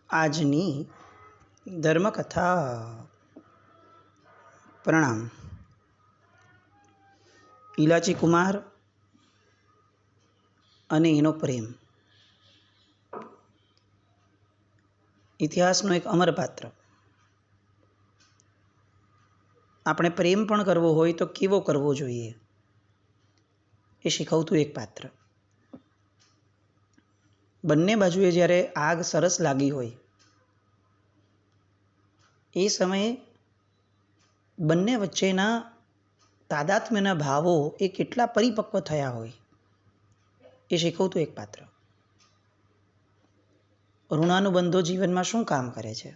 આજની ધર્મકથા. પ્રણામ. ઇલાચી કુમાર અને એનો પ્રેમ. ઇતિહાસનો એક અમર પાત્ર. આપણે પ્રેમ પણ કરવો હોય તો કેવો કરવો જોઈએ એ શીખવતું એક પાત્ર. બંને બાજુએ જ્યારે આગ સરસ લાગી હોય એ સમયે બંને વચ્ચેના તાદાત્મ્યના ભાવો એ કેટલા પરિપક્વ થયા હોય એ શીખવતું એક પાત્ર. ઋણાનુબંધો જીવનમાં શું કામ કરે છે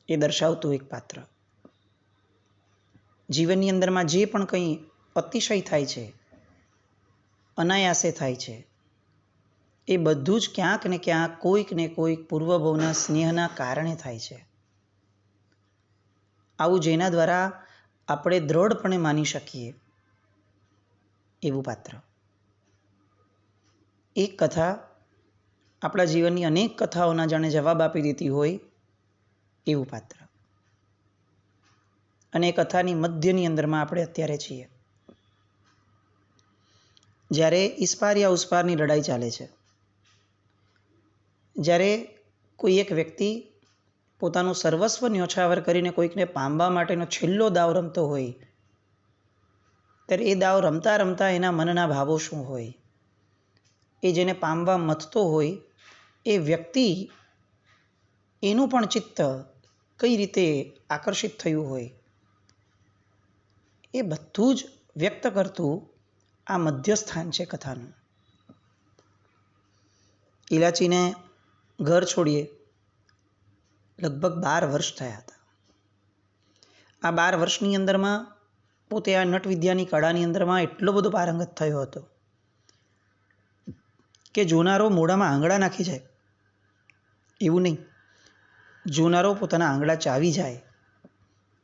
એ દર્શાવતું એક પાત્ર. જીવનની અંદરમાં જે પણ કંઈ અતિશય થાય છે, અનાયાસે થાય છે, એ બધું જ ક્યાંક ને ક્યાંક કોઈક ને કોઈક પૂર્વભવના સ્નેહના કારણે થાય છે. આવું જેના દ્વારા આપણે દ્રઢપણે માની શકીએ એવું પાત્ર. એક કથા આપણા જીવનની અનેક કથાઓના જાણે જવાબ આપી દેતી હોય એવું પાત્ર. અને એ કથાની મધ્યની અંદરમાં આપણે અત્યારે છીએ. જ્યારે ઇસ્પાર યા ઉસ્પારની લડાઈ ચાલે છે, જ્યારે કોઈ એક વ્યક્તિ પોતાનું સર્વસ્વ ન્યોછાવર કરીને કોઈકને પામવા માટેનો છેલ્લો દાવ રમતો હોય, ત્યારે એ દાવ રમતા રમતા એના મનના ભાવો શું હોય, એ જેને પામવા મથતો હોય એ વ્યક્તિ એનું પણ ચિત્ત કઈ રીતે આકર્ષિત થયું હોય, એ બધું જ વ્યક્ત કરતું આ મધ્યસ્થાન છે કથાનું. ઇલાચીને ઘર છોડીએ લગભગ 12 વર્ષ થયા હતા. આ 12 વર્ષની અંદરમાં પોતે આ નટવિદ્યાની કળાની અંદરમાં એટલો બધો પારંગત થયો હતો કે જોનારો મોઢામાં આંગળા નાખી જાય એવું નહીં, જોનારો પોતાના આંગળા ચાવી જાય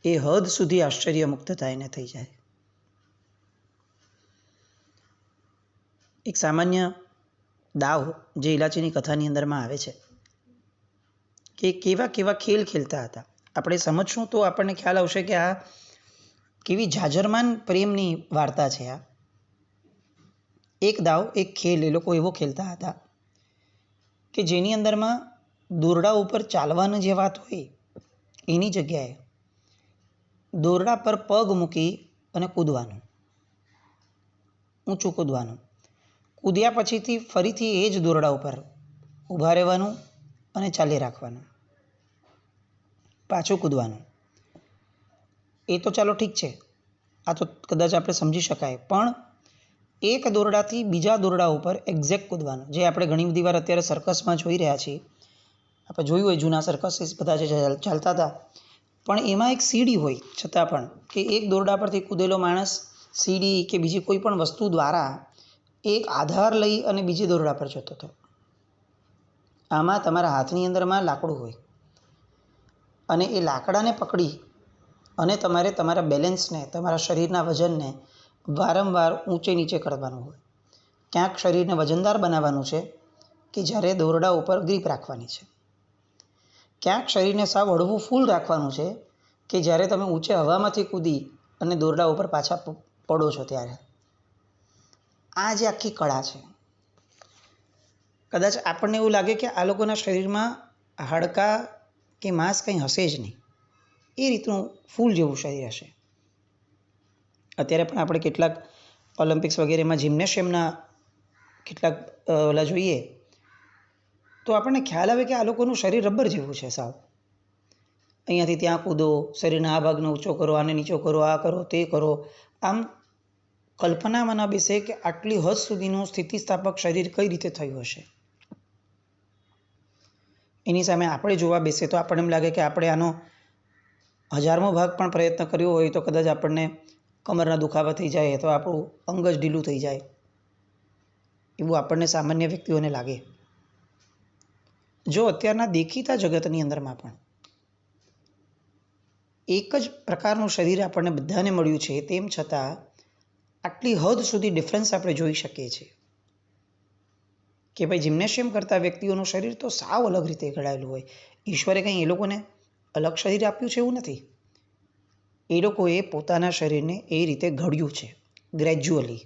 એ હદ સુધી આશ્ચર્ય મુક્તતા એને થઈ જાય. એક સામાન્ય દાવ જે ઇલાચીની કથાની અંદરમાં આવે છે કે કેવા કેવા ખેલ ખેલતા હતા. આપણે સમજશું તો આપણને ખ્યાલ આવશે કે આ કેવી જાજરમાન પ્રેમની વાર્તા છે. આ એક દાવ, એક ખેલ એ લોકો એવો ખેલતા હતા કે જેની અંદરમાં દોરડા ઉપર ચાલવાની જે વાત હોય એની જગ્યાએ દોરડા પર પગ મૂકી અને કૂદવાનું, ઊંચું કૂદવાનું. કૂદ્યા પછીથી ફરીથી એ જ દોરડા ઉપર ઊભા રહેવાનું અને ચાલી રાખવાનું, પાછું કૂદવાનું. એ તો ચાલો ઠીક છે, આ તો કદાચ આપણે સમજી શકાય, પણ એક દોરડાથી બીજા દોરડા ઉપર એક્ઝેક્ટ કૂદવાનું, જે આપણે ઘણી બધી વાર અત્યારે સર્કસમાં જોઈ રહ્યા છીએ. આપણે જોયું હોય જૂના સર્કસીસ બધા જે ચાલતા હતા, પણ એમાં એક સીડી હોય છતાં પણ કે એક દોરડા પરથી કૂદેલો માણસ સીડી કે બીજી કોઈ પણ વસ્તુ દ્વારા એક આધાર લઈ અને બીજી દોરડા પર જતો હતો. આમાં તમારા હાથની અંદરમાં લાકડું હોય અને એ લાકડાને પકડી અને તમારે તમારા બેલેન્સને, તમારા શરીરના વજનને વારંવાર ઊંચે નીચે કરવાનું હોય. ક્યાંક શરીરને વજનદાર બનાવવાનું છે કે જ્યારે દોરડા ઉપર ગ્રીપ રાખવાની છે, ક્યાંક શરીરને સાવ હળવું ફૂલ રાખવાનું છે કે જ્યારે તમે ઊંચે હવામાંથી કૂદી અને દોરડા ઉપર પાછા પડો છો ત્યારે. આ જે આખી કળા છે, કદાચ આપણને એવું લાગે કે આ લોકોના શરીરમાં હાડકાં કે માંસ કંઈ હશે જ નહીં, એ રીતનું ફૂલ જેવું શરીર હશે. અત્યારે પણ આપણે કેટલાક ઓલિમ્પિક્સ વગેરેમાં જિમ્નેશિયમના કેટલાક ઓલા જોઈએ તો આપણને ખ્યાલ આવે કે આ લોકોનું શરીર રબર જેવું છે સાવ. અહીંયાથી ત્યાં કૂદો, શરીરના આ ભાગને ઊંચો કરો, આને નીચો કરો, આ કરો, તે કરો. આમ કલ્પનામાં ન બેસે કે આટલી હદ સુધીનું સ્થિતિસ્થાપક શરીર કઈ રીતે થયું હશે. એની સામે આપણે જોવા બેસીએ તો આપણને એમ લાગે કે આપણે આનો 1000મો ભાગ પણ પ્રયત્ન કર્યો હોય તો કદાચ આપણને કમરના દુખાવા થઈ જાય, તો આપણું અંગ જ ઢીલું થઈ જાય, એવું આપણને સામાન્ય વ્યક્તિઓને લાગે. જો અત્યારના દેખીતા જગતની અંદરમાં પણ એક જ પ્રકારનું શરીર આપણને બધાને મળ્યું છે, તેમ છતાં આટલી હદ સુધી ડિફરન્સ આપણે જોઈ શકીએ છીએ કે ભાઈ જિમ્નેશિયમ કરતા વ્યક્તિઓનું શરીર તો સાવ અલગ રીતે ઘડાયેલું હોય. ઈશ્વરે કંઈ એ લોકોને અલગ શરીર આપ્યું છે એવું નથી. એ લોકોએ પોતાના શરીરને એ રીતે ઘડ્યું છે, ગ્રેજ્યુઅલી,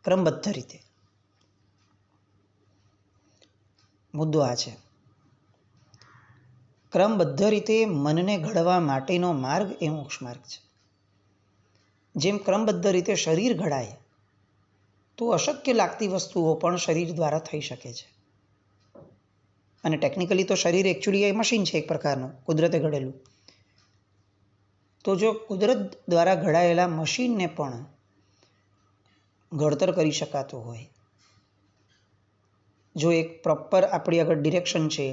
ક્રમબદ્ધ રીતે. મુદ્દો આ છે. ક્રમબદ્ધ રીતે મનને ઘડવા માટેનો માર્ગ એ મોક્ષ માર્ગ છે. જેમ ક્રમબદ્ધ રીતે શરીર ઘડાય તો અશક્ય લાગતી વસ્તુઓ પણ શરીર દ્વારા થઈ શકે છે. અને ટેકનિકલી તો શરીર એકચ્યુઅલી એ મશીન છે એક પ્રકારનું, કુદરતે ઘડેલું. તો જો કુદરત દ્વારા ઘડાયેલા મશીનને પણ ઘડતર કરી શકાતું હોય, જો એક પ્રોપર આપણી આગળ ડિરેક્શન છે,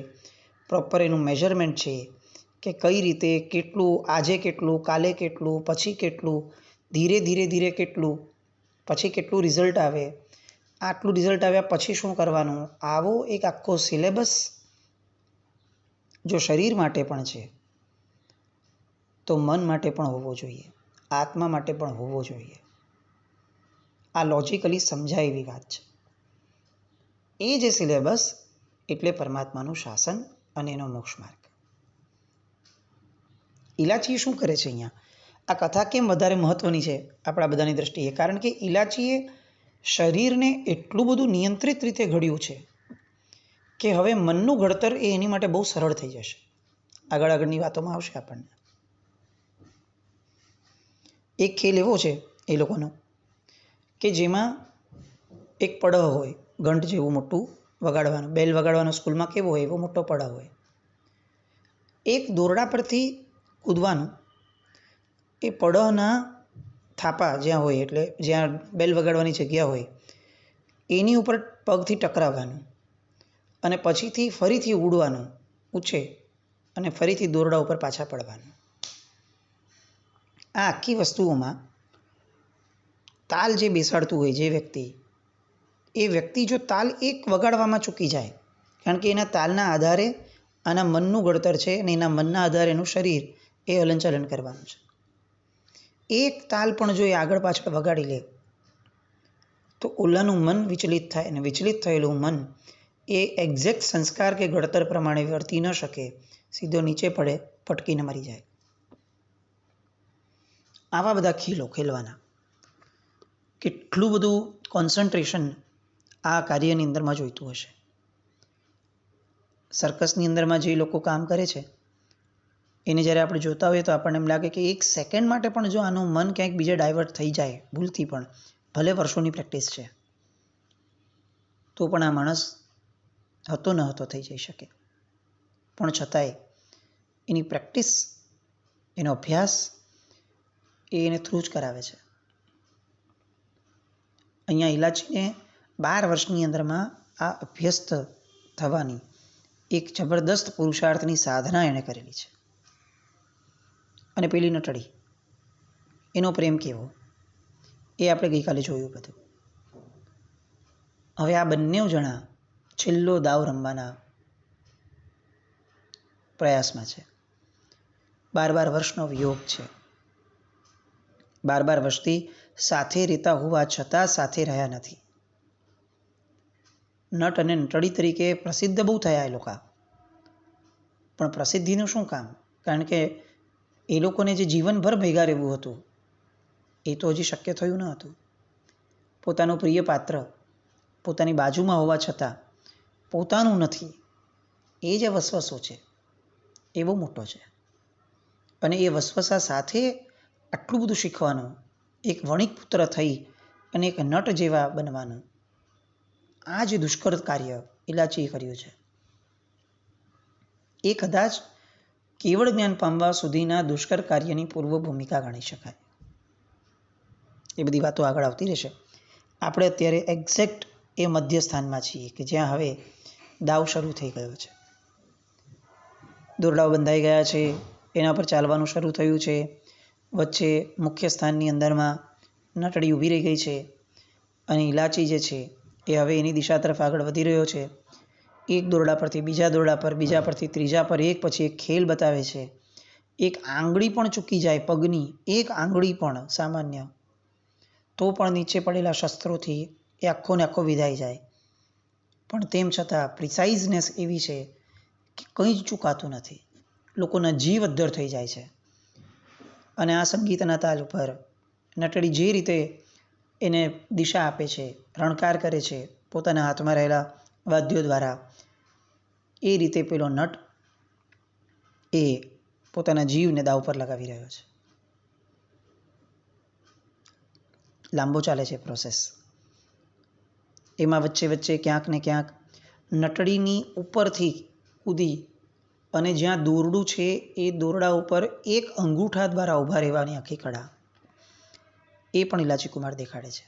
પ્રોપર એનું મેઝરમેન્ટ છે કે કઈ રીતે કેટલું, આજે કેટલું, કાલે કેટલું, પછી કેટલું, ધીરે ધીરે ધીરે કેટલું, પછી કેટલું રિઝલ્ટ આવે, આટલું રિઝલ્ટ આવ્યા પછી શું કરવાનું, આવો એક આખો સિલેબસ જો શરીર માટે પણ છે તો મન માટે પણ હોવો જોઈએ, આત્મા માટે પણ હોવો જોઈએ. આ લોજિકલી સમજાય એવી વાત છે. એ જે સિલેબસ એટલે પરમાત્માનું શાસન અને એનો મોક્ષ માર્ગ. ઇલાચી શું કરે છે અહીંયા? આ કથા કેમ વધારે મહત્વની છે આપણા બધાની દ્રષ્ટિએ? કારણ કે ઇલાચીએ શરીરને એટલું બધું નિયંત્રિત રીતે ઘડ્યું છે કે હવે મનનું ઘડતર એ એની માટે બહુ સરળ થઈ જશે. આગળની વાતોમાં આવશે આપણને. એક ખેલ એવો છે એ લોકોનો કે જેમાં એક પડહ હોય, ઘંટ જેવું મોટું વગાડવાનું, બેલ વગાડવાનો સ્કૂલમાં કેવો હોય એવો મોટો પડહ હોય. એક દોરડા પરથી કૂદવાનું, એ પડહના થાપા જ્યાં હોય એટલે જ્યાં બેલ વગાડવાની જગ્યા હોય એની ઉપર પગથી ટકરાવવાનું અને પછીથી ફરીથી ઉડવાનું ઊંચે અને ફરીથી દોરડા ઉપર પાછા પડવાનું. આ આખી વસ્તુઓમાં તાલ જે બેસાડતું હોય જે વ્યક્તિ, એ વ્યક્તિ જો તાલ એક વગાડવામાં ચૂકી જાય, કારણ કે એના તાલના આધારે આના મનનું ઘડતર છે અને એના મનના આધારે એનું શરીર એ હલનચલન કરવાનું છે. એક તાલ પણ જો એ આગળ પાછળ વગાડી લે તો ઓલાનું મન વિચલિત થાય અને વિચલિત થયેલું મન એ એક્ઝેક્ટ સંસ્કાર કે ઘડતર પ્રમાણે વર્તી ન શકે, સીધો નીચે પડે, પટકીને મરી જાય. આવા બધા ખેલો ખેલવાના. કેટલું બધું કોન્સન્ટ્રેશન આ કાર્યની અંદરમાં જોઈતું હશે. સર્કસની અંદરમાં જે લોકો કામ કરે છે એને જ્યારે આપણે જોતા હોઈએ તો આપણને એમ લાગે કે એક સેકન્ડ માટે પણ જો આનું મન ક્યાંક બીજે ડાયવર્ટ થઈ જાય ભૂલથી પણ, ભલે વર્ષોની પ્રેક્ટિસ છે, તો પણ આ માણસ હતો ન હતો થઈ જઈ શકે. પણ છતાંય એની પ્રેક્ટિસ, એનો અભ્યાસ એ એને થ્રુ જ કરાવે છે. અહીંયા ઇલાચીને 12 વર્ષની અંદરમાં આ અભ્યસ્ત થવાની એક જબરદસ્ત પુરુષાર્થની સાધના એણે કરેલી છે. અને પેલી નટડી, એનો પ્રેમ કેવો એ આપણે ગઈકાલે જોયું બધું. હવે આ બંને જણા છેલ્લો દાવ રમવાના પ્રયાસમાં છે. 12 વર્ષનો વિયોગ છે. 12 વર્ષથી સાથે રહેતા હોવા છતાં સાથે રહ્યા નથી. નટ અને નટડી તરીકે પ્રસિદ્ધ બહુ થયા એ લોકો, પણ પ્રસિદ્ધિનું શું કામ? કારણ કે એ લોકોને જે જીવનભર ભેગા રહેવું હતું એ તો હજી શક્ય થયું ન હતું. પોતાનું પ્રિય પાત્ર પોતાની બાજુમાં હોવા છતાં પોતાનું નથી, એ જે વસવસો છે એ બહુ મોટો છે. અને એ વસવસા સાથે આટલું બધું શીખવાનું, એક વણિક પુત્ર થઈ અને એક નટ જેવા બનવાનું, આ જે દુષ્કર કાર્ય ઇલાચીએ કર્યું છે એ કદાચ કેવળ જ્ઞાન પામવા સુધીના દુષ્કર કાર્યની પૂર્વ ભૂમિકા ગણી શકાય. એ બધી વાતો આગળ આવતી રહેશે. આપણે અત્યારે એક્ઝેક્ટ એ મધ્ય સ્થાનમાં છીએ કે જ્યાં હવે દાવ શરૂ થઈ ગયો છે. દોરડાઓ બંધાઈ ગયા છે, એના પર ચાલવાનું શરૂ થયું છે. વચ્ચે મુખ્ય સ્થાનની અંદરમાં નટડી ઊભી રહી ગઈ છે અને ઇલાચી જે છે એ હવે એની દિશા તરફ આગળ વધી રહ્યો છે. એક દોરડા પરથી બીજા દોરડા પર, બીજા પરથી ત્રીજા પર, એક પછી એક ખેલ બતાવે છે. એક આંગળી પણ ચૂકી જાય પગની, એક આંગળી પણ સામાન્ય, તો પણ નીચે પડેલા શસ્ત્રોથી એ આખો ને આખો વિધાઈ જાય. પણ તેમ છતાં પ્રિસાઇઝનેસ એવી છે કે કંઈ જ ચૂકાતું નથી. લોકોના જીવ અદ્ધર થઈ જાય છે. અને આ સંગીતના તાલ ઉપર નટડી જે રીતે એને દિશા આપે છે, રણકાર કરે છે પોતાના હાથમાં રહેલા વાદ્યો દ્વારા, એ રીતે પેલો નટ એ પોતાના જીવને દાવ પર લગાવી રહ્યો છે. લાંબો ચાલે છે પ્રોસેસ. એમાં વચ્ચે વચ્ચે ક્યાંક ને ક્યાંક નટડીની ઉપરથી કૂદી અને જ્યાં દોરડું છે એ દોરડા ઉપર એક અંગૂઠા દ્વારા ઊભા રહેવાની આખી કળા એ પણ ઇલાચી કુમાર દેખાડે છે.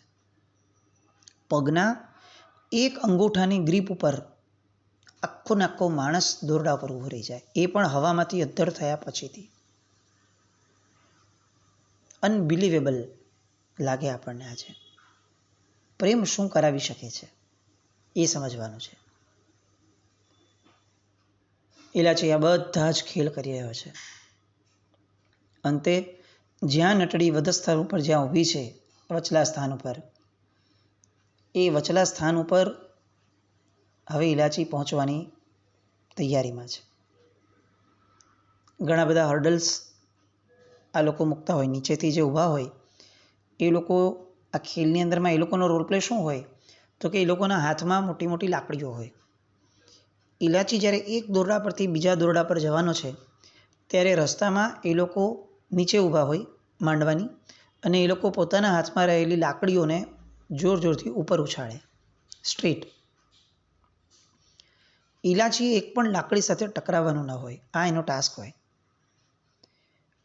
પગના એક અંગૂઠાની ગ્રીપ ઉપર આખો નાખો માણસ દોરડા પર ઊભો રહી જાય, એ પણ હવામાંથી અદ્ધર થયા પછીથી. અનબિલિવેબલ લાગે આપણને. આજે પ્રેમ શું કરાવી શકે છે એ સમજવાનું છે. ઇલાચી આ બધા જ ખેલ કરી રહ્યો છે. અંતે જ્યાં નટડી વધસ્થળ ઉપર જ્યાં ઊભી છે, વચલા સ્થાન ઉપર, એ વચલા સ્થાન ઉપર હવે ઇલાચી પહોંચવાની તૈયારીમાં છે. ઘણા બધા હર્ડલ્સ આ લોકો મૂકતા હોય. નીચેથી જે ઊભા હોય એ લોકો આ ખેલની અંદરમાં એ લોકોનો રોલ પ્લે શું હોય તો કે એ લોકોના હાથમાં મોટી મોટી લાકડીઓ હોય. ઇલાચી જ્યારે એક દોરડા પરથી બીજા દોરડા પર જવાનો છે ત્યારે રસ્તામાં એ લોકો નીચે ઊભા હોય માંડવાની, અને એ લોકો પોતાના હાથમાં રહેલી લાકડીઓને જોર જોરથી ઉપર ઉછાળે સ્ટ્રેટ. ઇલાચી એક પણ લાકડી સાથે ટકરાવવાનું ન હોય, આ એનો ટાસ્ક હોય.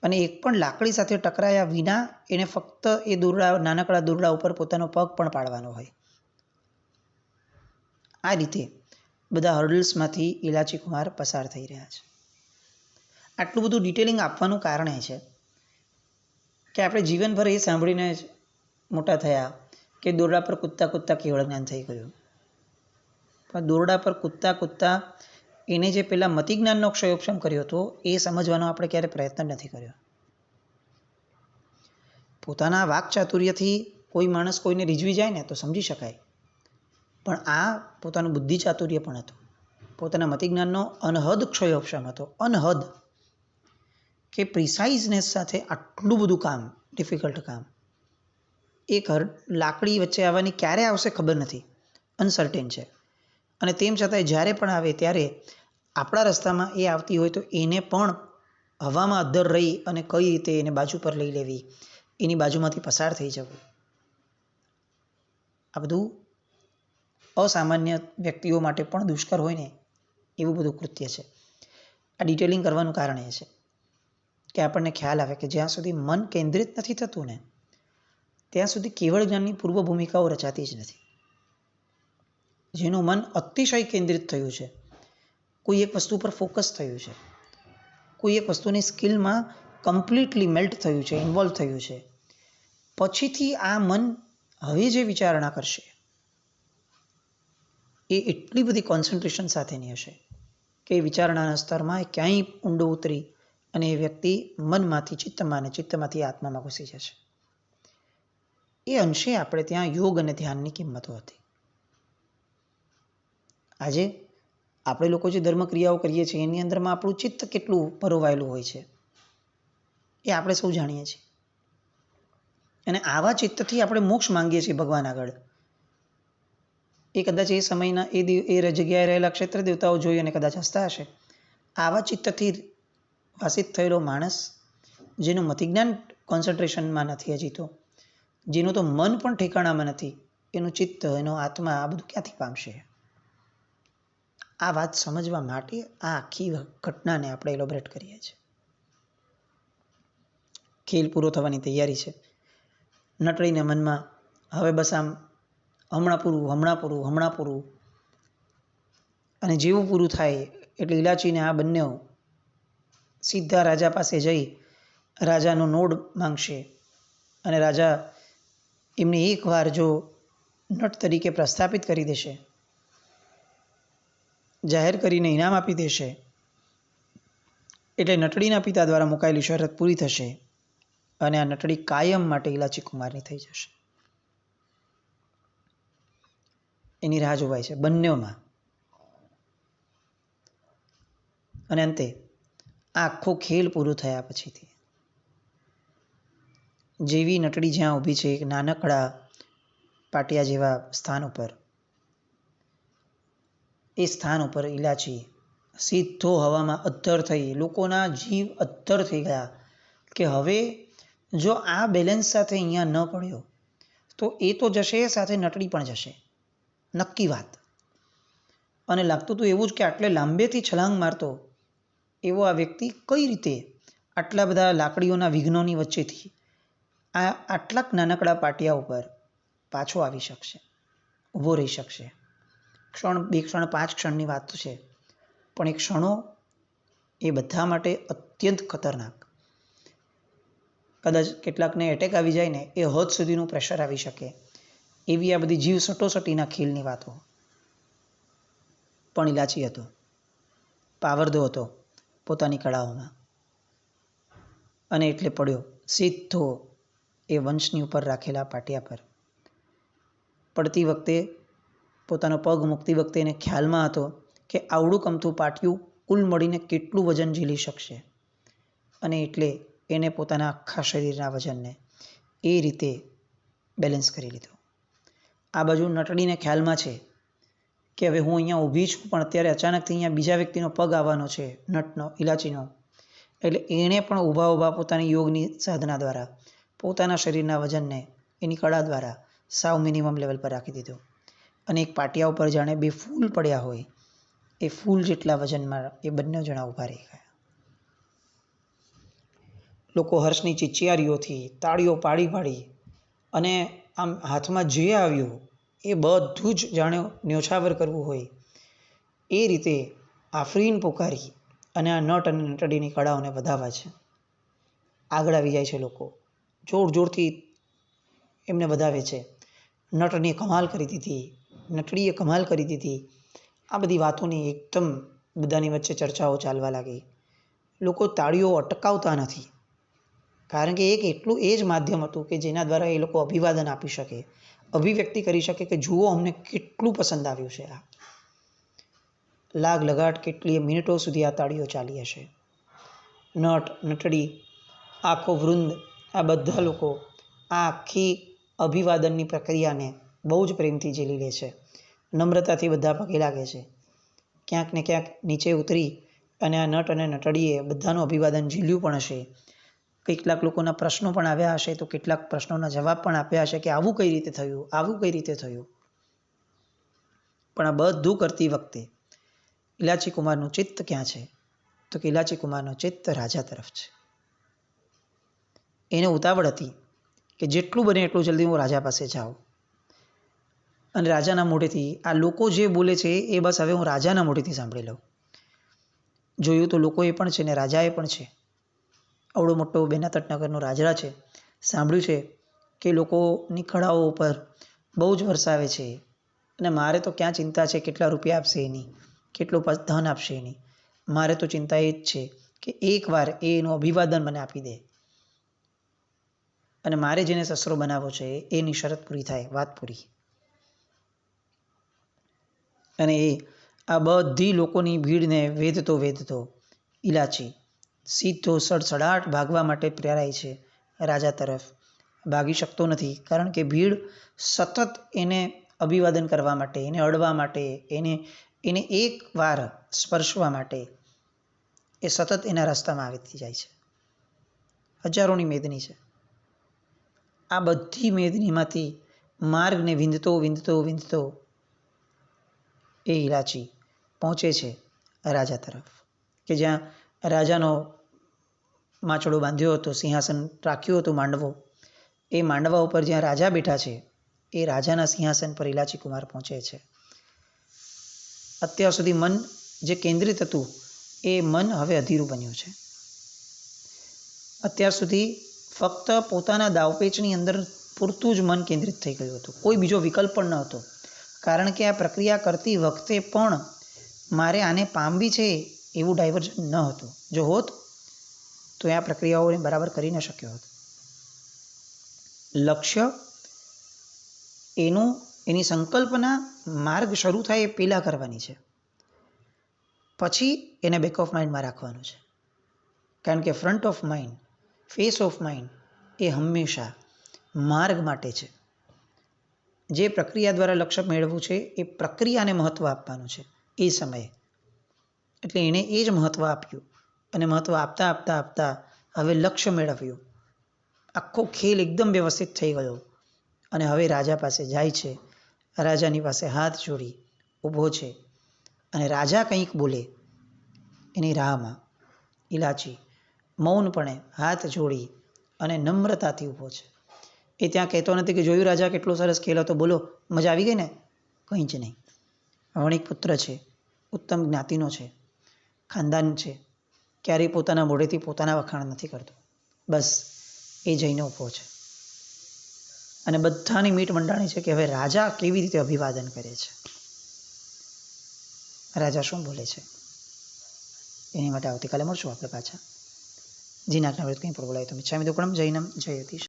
અને એક પણ લાકડી સાથે ટકરાયા વિના એને ફક્ત એ દોરડા, નાનકડા દોરડા ઉપર પોતાનો પગ પણ પાડવાનો હોય. આ રીતે બધા હર્ડલ્સમાંથી ઇલાચી કુમાર પસાર થઈ રહ્યા છે. આટલું બધું ડિટેલિંગ આપવાનું કારણ એ છે કે આપણે જીવનભર એ સાંભળીને જ મોટા થયા કે દોરડા પર કૂદતા કૂદતા કેવળ જ્ઞાન થઈ ગયું. પણ દોરડા પર કૂદતા કૂદતા એને જે પેલા મતિજ્ઞાનનો ક્ષયોક્ષમ કર્યો હતો એ સમજવાનો આપણે ક્યારે પ્રયત્ન નથી કર્યો. પોતાના વાકચાતુર્યથી કોઈ માણસ કોઈને રીઝવી જાય ને તો સમજી શકાય, પણ આ પોતાનું બુદ્ધિ ચાતુર્ય પણ હતું. પોતાના મતિજ્ઞાનનો અનહદ ક્ષયોક્ષમ હતો. અનહદ કે પ્રિસાઇઝનેસ સાથે આટલું બધું કામ, ડિફિકલ્ટ કામ. એક લાકડી વચ્ચે આવવાની ક્યારે આવશે ખબર નથી, અનસર્ટેન છે. અને તેમ છતાંય જ્યારે પણ આવે ત્યારે આપણા રસ્તામાં એ આવતી હોય તો એને પણ હવામાં અદ્ધર રહી અને કઈ રીતે એને બાજુ પર લઈ લેવી, એની બાજુમાંથી પસાર થઈ જવું, આ બધું અસામાન્ય વ્યક્તિઓ માટે પણ દુષ્કર હોય ને એવું બધું કૃત્ય છે. આ ડિટેલિંગ કરવાનું કારણ એ છે કે આપણને ખ્યાલ આવે કે જ્યાં સુધી મન કેન્દ્રિત નથી થતું ને ત્યાં સુધી કેવળ જ્ઞાનની પૂર્વ ભૂમિકાઓ રચાતી જ નથી. જેનું મન અતિશય કેન્દ્રિત થયું છે, કોઈ એક વસ્તુ પર ફોકસ થયું છે, કોઈ એક વસ્તુની સ્કિલમાં કમ્પ્લીટલી મેલ્ટ થયું છે, ઇન્વોલ્વ થયું છે, પછીથી આ મન હવે જે વિચારણા કરશે એ એટલી બધી કોન્સન્ટ્રેશન સાથેની હશે કે વિચારણાના સ્તરમાં ક્યાંય ઊંડો ઉતરી અને એ વ્યક્તિ મનમાંથી ચિત્તમાં અને ચિત્તમાંથી આત્મામાં ઘૂસી જશે. એ અંશે આપણે ત્યાં યોગ અને ધ્યાનની કિંમતો હતી. આજે આપણે લોકો જે ધર્મક્રિયાઓ કરીએ છીએ એની અંદરમાં આપણું ચિત્ત કેટલું પરોવાયેલું હોય છે એ આપણે સૌ જાણીએ છીએ. અને આવા ચિત્તથી આપણે મોક્ષ માંગીએ છીએ ભગવાન આગળ. એ કદાચ એ સમયના એ જગ્યાએ રહેલા ક્ષેત્ર દેવતાઓ જોઈ અને કદાચ હસતા હશે. આવા ચિત્તથી વાસિત થયેલો માણસ જેનું મતિજ્ઞાન કોન્સન્ટ્રેશનમાં નથી હજી તો, જેનું તો મન પણ ઠેકાણામાં નથી, એનું ચિત્ત, એનો આત્મા આ બધું ક્યાંથી પામશે? આ વાત સમજવા માટે આ આખી ઘટનાને આપણે એલોબરેટ કરીએ છીએ. ખેલ પૂરો થવાની તૈયારી છે. નટળીને મનમાં હવે બસ આમ હમણાં પૂરું, હમણાં પૂરું, હમણાં પૂરું. અને જેવું પૂરું થાય એટલે ઇલાચીને આ બંને સીધા રાજા પાસે જઈ રાજાનો નોડ માંગશે. અને રાજા એમને એકવાર જો નટ તરીકે પ્રસ્થાપિત કરી દેશે, જાહેર કરીને ઇનામ આપી દેશે, એટલે નટડીના પિતા દ્વારા મુકાયેલી શરત પૂરી થશે અને આ નટડી કાયમ માટે ઇલાચી કુમારની થઈ જશે. એની રાહ જોવાય છે બંનેમાં. અને અંતે આ આખો ખેલ પૂરો થયા પછીથી જેવી નટડી જ્યાં ઊભી છે એક નાનકડા પાટિયા જેવા સ્થાન ઉપર, એ સ્થાન ઉપર ઇલાચી સીધો હવામાં અદ્ધર થઈ, લોકોના જીવ અદ્ધર થઈ ગયા કે હવે જો આ બેલેન્સ સાથે અહીંયા ન પડ્યો તો એ તો જશે, સાથે નટડી પણ જશે, નક્કી વાત. અને લાગતું હતું એવું જ કે આટલે લાંબેથી છલાંગ મારતો એવો આ વ્યક્તિ કઈ રીતે આટલા બધા લાકડીઓના વિઘ્નોની વચ્ચેથી આ આટલાક નાનકડા પાટિયા ઉપર પાછો આવી શકશે, ઊભો રહી શકશે. ક્ષણ, 2 ક્ષણ, 5 ક્ષણની વાત છે, પણ એ ક્ષણો એ બધા માટે અત્યંત ખતરનાક. કદાચ કેટલાકને એટેક આવી જાય ને, એ હદ સુધીનું પ્રેશર આવી શકે એવી આ બધી જીવ સટોસટીના ખેલની વાતો. પણ ઇલાચી હતો, પાવરદો હતો પોતાની કળાઓમાં, અને એટલે પડ્યો સીધો એ વંશની ઉપર રાખેલા પાટિયા પર. પડતી વખતે, પોતાનો પગ મૂકતી વખતે એને ખ્યાલમાં હતો કે આવડું કમતું પાટિયું કુલ મળીને કેટલું વજન ઝીલી શકશે, અને એટલે એને પોતાના આખા શરીરના વજનને એ રીતે બેલેન્સ કરી લીધું. આ બાજુ નટડીને ખ્યાલમાં છે કે હવે હું અહીંયા ઊભી છું, પણ અત્યારે અચાનકથી અહીંયા બીજા વ્યક્તિનો પગ આવવાનો છે, નટનો, ઇલાચીનો. એટલે એણે પણ ઊભા ઊભા પોતાની યોગની સાધના દ્વારા પોતાના શરીરના વજનને એની કળા દ્વારા સાવ મિનિમમ લેવલ પર રાખી દીધું. અને એક પાટિયા ઉપર જાણે 2 ફૂલ પડ્યા હોય એ ફૂલ જેટલા વજનમાં એ બંને જણા ઊભા રહી ગયા. લોકો હર્ષની ચિચિયારીઓથી તાળીઓ પાડી પાડી અને આમ હાથમાં જે આવ્યું એ બધું જ જાણે ન્યોછાવર કરવું હોય એ રીતે આફરીન પોકારી અને આ નટ અને નટડીની કળાઓને વધાવવા છે. આગળ આવી જાય છે લોકો, જોર જોરથી એમને વધાવે છે. નટને કમાલ કરી દીધી, નટડીએ કમાલ કરી દીધી. આ બધી વાતોની એકદમ બધાની વચ્ચે ચર્ચાઓ ચાલવા લાગી. લોકો તાળીઓ અટકાવતા નથી, કારણ કે એક એટલું એ જ માધ્યમ હતું કે જેના દ્વારા એ લોકો અભિવાદન આપી શકે, અભિવ્યક્તિ કરી શકે કે જુઓ અમને કેટલું પસંદ આવ્યું છે. આ લાગ લગાટ કેટલી મિનિટો સુધી આ તાળીઓ ચાલી હશે. નટ, નટડી, આખો વૃંદ, આ બધા લોકો આ આખી અભિવાદનની પ્રક્રિયાને બહુ જ પ્રેમથી ઝીલી લે છે. નમ્રતાથી બધા પગે લાગે છે. ક્યાંક ને ક્યાંક નીચે ઉતરી અને આ નટ અને નટડીએ બધાનું અભિવાદન ઝીલ્યું પણ હશે. કેટલાક લોકોના પ્રશ્નો પણ આવ્યા હશે, તો કેટલાક પ્રશ્નોના જવાબ પણ આપ્યા હશે કે આવું કઈ રીતે થયું, આવું કઈ રીતે થયું. પણ આ બધું કરતી વખતે ઇલાચી કુમારનું ચિત્ત ક્યાં છે? તો કે ઇલાચી કુમારનું ચિત્ત રાજા તરફ છે. એને ઉતાવળ હતી કે જેટલું બને એટલું જલ્દી હું રાજા પાસે જાઉં, અને રાજાના મોઢેથી આ લોકો જે બોલે છે એ બસ હવે હું રાજાના મોઢેથી સાંભળી લઉં. જોયું તો લોકોએ પણ છે ને રાજાએ પણ છે. આવડો મોટો બેનાતટનગરનો રાજા છે, સાંભળ્યું છે કે લોકોની કળાઓ ઉપર બહુ જ વરસાવે છે, અને મારે તો ક્યાં ચિંતા છે કેટલા રૂપિયા આપશે એની, કેટલું ધન આપશે એની. મારે તો ચિંતા એ જ છે કે એકવાર એનું અભિવાદન મને આપી દે, અને મારે જેને સસરો બનાવવો છે એની શરત પૂરી થાય, વાત પૂરી. અને એ આ બધી લોકોની ભીડને વેધતો વેધતો ઇલાચી સીધો સડસડાટ ભાગવા માટે પ્રેરાય છે રાજા તરફ. ભાગી શકતો નથી, કારણ કે ભીડ સતત એને અભિવાદન કરવા માટે, એને અડવા માટે, એને એકવાર સ્પર્શવા માટે એ સતત એના રસ્તામાં આવતી જાય છે. હજારોની મેદની છે. આ બધી મેદનીમાંથી માર્ગને વિંધતો વિંધતો વિંધતો એ ઇલાચી પહોંચે છે રાજા તરફ, કે જ્યાં રાજાનો માચડો બાંધ્યો હતો, સિંહાસન રાખ્યું હતું, માંડવો. એ માંડવા ઉપર જ્યાં રાજા બેઠા છે એ રાજાના સિંહાસન પર ઇલાચી કુમાર પહોંચે છે. અત્યાર સુધી મન જે કેન્દ્રિત હતું એ મન હવે અધીરું બન્યું છે. અત્યાર સુધી ફક્ત પોતાના દાવપેચની અંદર પૂરતું જ મન કેન્દ્રિત થઈ ગયું હતું, કોઈ બીજો વિકલ્પ પણ ન હતો. કારણ કે આ પ્રક્રિયા કરતી વખતે પણ મારે આને પામવી છે એવું ડાયવર્ઝન ન હતું. જો હોત તો આ પ્રક્રિયાઓને બરાબર કરી ન શક્યો હોત. લક્ષ્ય એની સંકલ્પના માર્ગ શરૂ થાય એ પહેલાં કરવાની છે. પછી એને બેક ઓફ માઇન્ડમાં રાખવાનું છે. કારણ કે front of mind, face of mind એ હંમેશા માર્ગ માટે છે. જે પ્રક્રિયા દ્વારા લક્ષ્ય મેળવવું છે એ પ્રક્રિયાને મહત્ત્વ આપવાનું છે એ સમયે. એટલે એણે એ જ મહત્ત્વ આપ્યું અને મહત્ત્વ આપતા આપતા આપતા હવે લક્ષ્ય મેળવ્યું. આખો ખેલ એકદમ વ્યવસ્થિત થઈ ગયો અને હવે રાજા પાસે જાય છે. રાજાની પાસે હાથ જોડી ઊભો છે અને રાજા કંઈક બોલે એની રાહમાં ઇલાચી મૌનપણે હાથ જોડી અને નમ્રતાથી ઊભો છે. એ ત્યાં કહેતો નથી કે જોયું રાજા કેટલો સરસ ખેલ હતો, બોલો મજા આવી ગઈ ને? કંઈ જ નહીં. વણિક પુત્ર છે, ઉત્તમ જ્ઞાતિનો છે, ખાનદાન છે, ક્યારેય પોતાના મોઢેથી પોતાના વખાણ નથી કરતો. બસ એ જઈને ઊભો છે અને બધાની મીટ મંડાણી છે કે હવે રાજા કેવી રીતે અભિવાદન કરે છે, રાજા શું બોલે છે. એની માટે આવતીકાલે મળશું આપણે પાછા. જીનાજ્ઞા કંઈ પ્રોબ્લેમ તો મિચ્છામિ દુક્કડમ. જૈનમ જયતી.